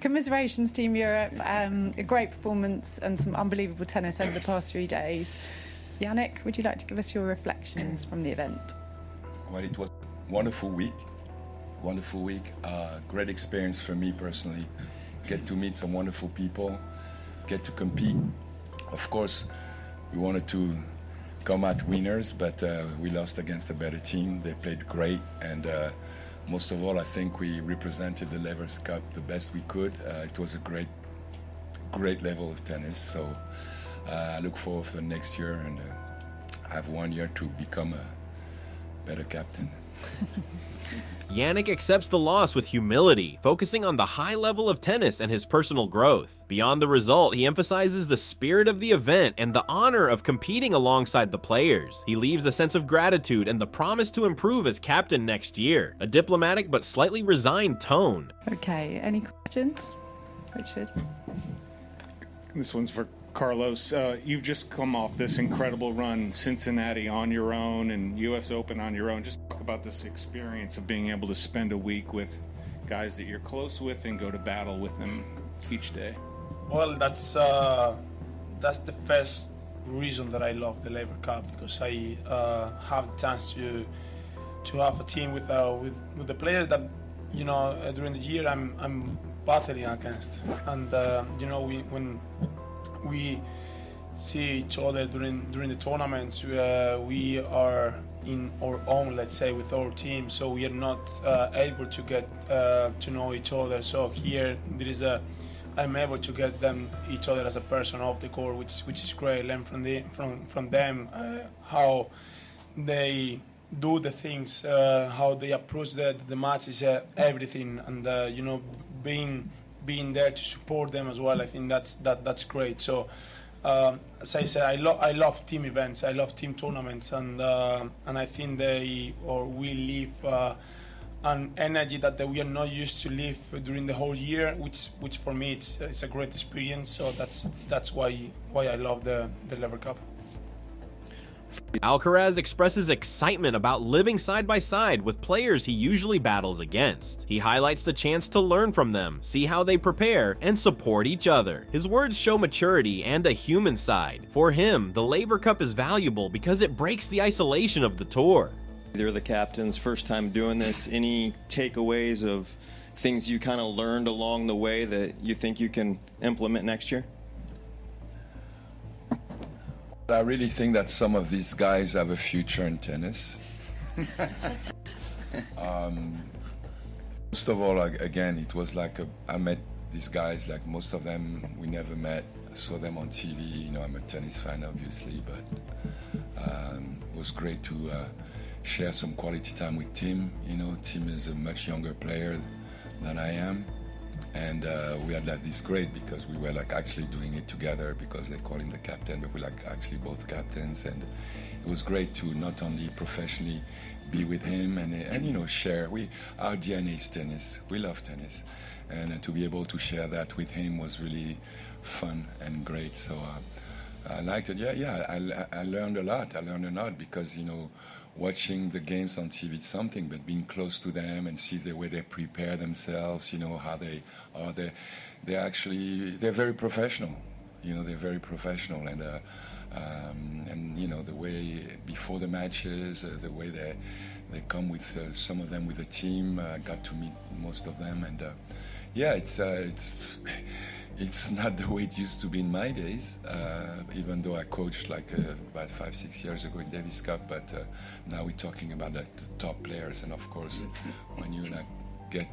Commiserations, Team Europe. A great performance and some unbelievable tennis over the past 3 days. Jannik, would you like to give us your reflections from the event? Well, it was a wonderful week. Great experience for me personally. Get to meet some wonderful people, get to compete. Of course, we wanted to come out winners, but we lost against a better team. They played great, and most of all, I think we represented the Laver Cup the best we could. It was a great level of tennis, so I look forward to the next year and have 1 year to become a better captain. Jannik accepts the loss with humility, focusing on the high level of tennis and his personal growth. Beyond the result, he emphasizes the spirit of the event and the honor of competing alongside the players. He leaves a sense of gratitude and the promise to improve as captain next year, a diplomatic but slightly resigned tone. Okay, any questions? Richard? This one's for Carlos. You've just come off this incredible run, Cincinnati on your own and US Open on your own. Just talk about this experience of being able to spend a week with guys that you're close with and go to battle with them each day. Well, that's the first reason that I love the Laver Cup, because I have the chance to have a team with the players that during the year I'm battling against, and when we see each other during the tournaments, we are in our own, let's say, with our team, so we are not able to get to know each other. So here I'm able to get each other as a person off the court, which is great. Learn from them how they do the things, how they approach the matches, everything, and being there to support them as well. I think that's great. So as I said, I love team events, I love team tournaments, and I think we live an energy that we are not used to live during the whole year, which for me it's a great experience. So that's why I love the Laver Cup. Alcaraz expresses excitement about living side by side with players he usually battles against. He highlights the chance to learn from them, see how they prepare, and support each other. His words show maturity and a human side. For him, the Laver Cup is valuable because it breaks the isolation of the tour. They're the captains, first time doing this. Any takeaways of things you kind of learned along the way that you think you can implement next year? I really think that some of these guys have a future in tennis. Most of all, again, it was like I met these guys, like most of them we never met. I saw them on TV. I'm a tennis fan, obviously, but it was great to share some quality time with Tim. Tim is a much younger player than I am. And we had this great, because we were actually doing it together, because they call him the captain, but we're actually both captains, and it was great to not only professionally be with him and share. Our DNA is tennis. We love tennis, and to be able to share that with him was really fun and great. So I liked it. I learned a lot. Because watching the games on TV is something, but being close to them and see the way they prepare themselves, how they are, they're very professional. They're very professional, and the way before the matches, the way they come with some of them with the team. I got to meet most of them, and it's not the way it used to be in my days, even though I coached about 5-6 years ago in Davis Cup, but now we're talking about the top players, and of course when you get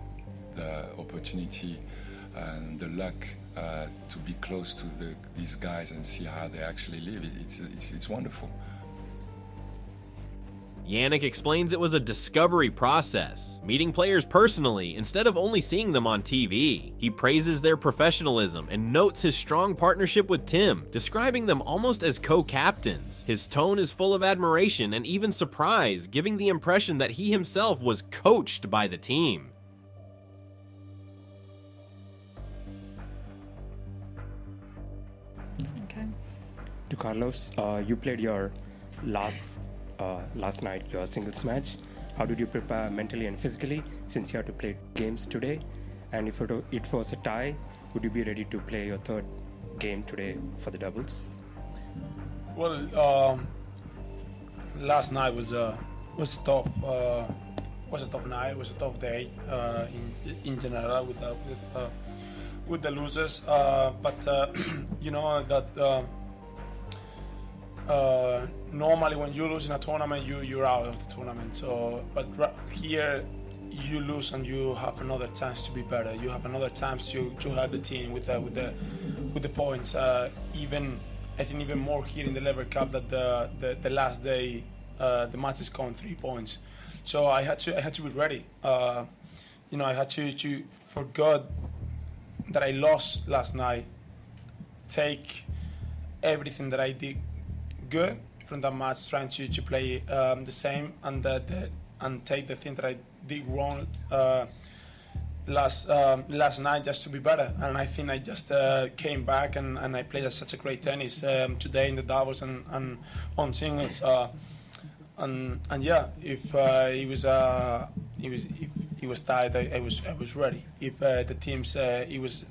the opportunity and the luck to be close to these guys and see how they actually live, it's wonderful. Jannik explains it was a discovery process, meeting players personally instead of only seeing them on TV. He praises their professionalism and notes his strong partnership with Tim, describing them almost as co-captains. His tone is full of admiration and even surprise, giving the impression that he himself was coached by the team. Okay. To Carlos, you played your last night, your singles match. How did you prepare mentally and physically, since you had to play games today? And if it was a tie, would you be ready to play your third game today for the doubles? Well, last night was tough. Was a tough night. It was a tough day in general with the losers. But you know that normally when you lose in a tournament, you're out of the tournament. So, but here you lose and you have another chance to be better. You have another chance to help the team with the points. I think even more here in the Laver Cup that the last day the match is going 3 points. So I had to be ready. You know, I had to forget that I lost last night. Take everything that I did good from that match, trying to play the same, and take the thing that I did wrong last night just to be better. And I think I just came back and I played such a great tennis today in the doubles and on singles. And yeah, if it was tight, I was ready. If the teams it was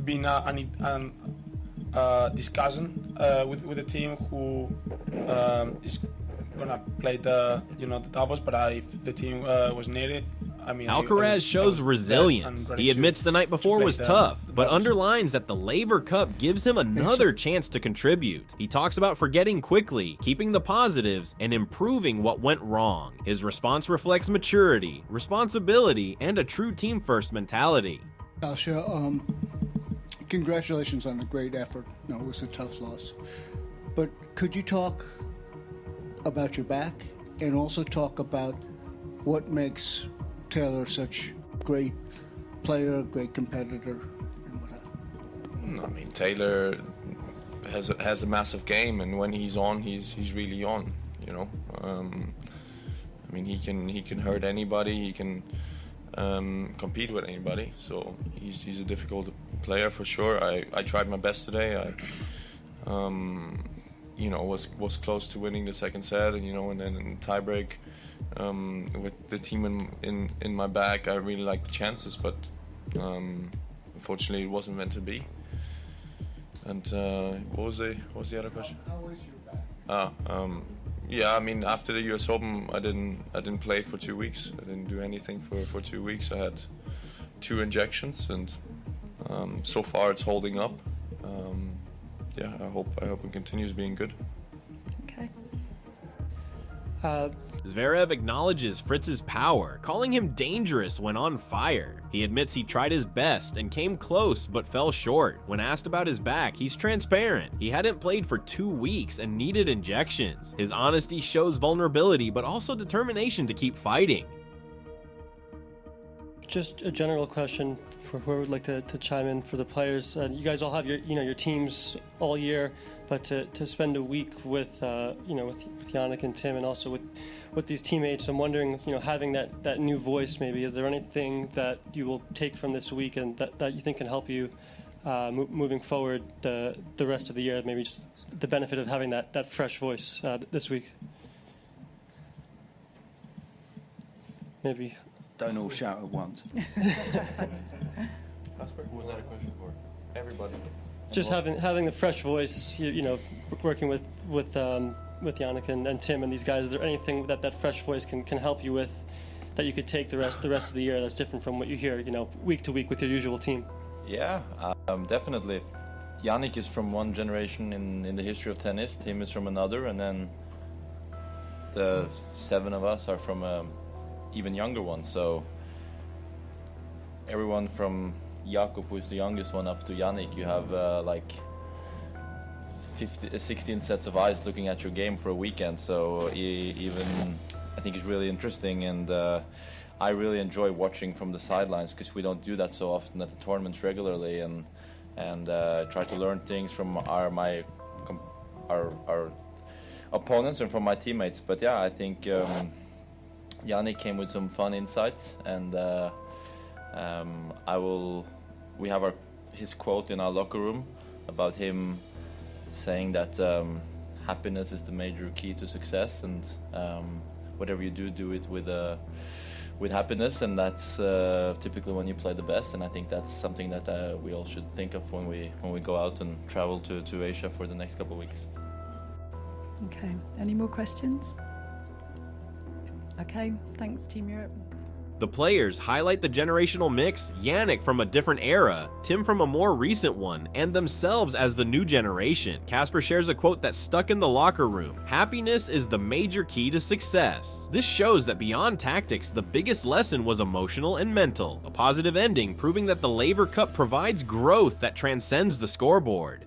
been an discussion with the team who is gonna play the doubles, but if the team was needed, I mean, Alcaraz shows resilience. He admits the night before was tough, but underlines that the Laver Cup gives him another chance to contribute. He talks about forgetting quickly, keeping the positives, and improving what went wrong. His response reflects maturity, responsibility, and a true team-first mentality. Alcia, congratulations on a great effort. No, it was a tough loss. But could you talk about your back and also talk about what makes Taylor such a great player, great competitor, and what have? I mean, Taylor has a massive game, and when he's on, he's really on. You know, I mean, he can hurt anybody. He can compete with anybody. So he's a difficult player for sure. I tried my best today. I was close to winning the second set, and then in tiebreak. With the team in my back, I really liked the chances, but unfortunately it wasn't meant to be. And what was the other question? How was your back? Yeah, I mean, after the US Open, I didn't play for 2 weeks. I didn't do anything for 2 weeks. I had 2 injections, and so far it's holding up. Yeah, I hope it continues being good. Okay. Zverev acknowledges Fritz's power, calling him dangerous when on fire. He admits he tried his best and came close but fell short. When asked about his back, he's transparent. He hadn't played for 2 weeks and needed injections. His honesty shows vulnerability but also determination to keep fighting. Just a general question for whoever would like to chime in for the players. You guys all have your teams all year, but to spend a week with Jannik and Tim, and also with these teammates, I'm wondering, having that new voice, maybe, is there anything that you will take from this week and that you think can help you moving forward the rest of the year? Maybe just the benefit of having that fresh voice this week. Maybe. Don't all shout at once. What was that a question for? Everybody. Just having the fresh voice, working with Jannik and Tim and these guys. Is there anything that fresh voice can help you with, that you could take the rest of the year that's different from what you hear, week to week with your usual team? Yeah, definitely. Jannik is from one generation in the history of tennis. Tim is from another, and then the 7 of us are from even younger one. So everyone from Jakob, who is the youngest one, up to Jannik, you have 16 sets of eyes looking at your game for a weekend. So I think it's really interesting, and I really enjoy watching from the sidelines, because we don't do that so often at the tournaments regularly, and try to learn things from our opponents and from my teammates. But yeah, I think Jannik came with some fun insights, and we have his quote in our locker room about him saying that happiness is the major key to success, and whatever you do it with with happiness, and that's typically when you play the best. And I think that's something that we all should think of when we go out and travel to Asia for the next couple of weeks. Okay, any more questions? Okay, thanks Team Europe. The players highlight the generational mix, Jannik from a different era, Tim from a more recent one, and themselves as the new generation. Casper shares a quote that stuck in the locker room: "Happiness is the major key to success." This shows that beyond tactics, the biggest lesson was emotional and mental. A positive ending proving that the Laver Cup provides growth that transcends the scoreboard.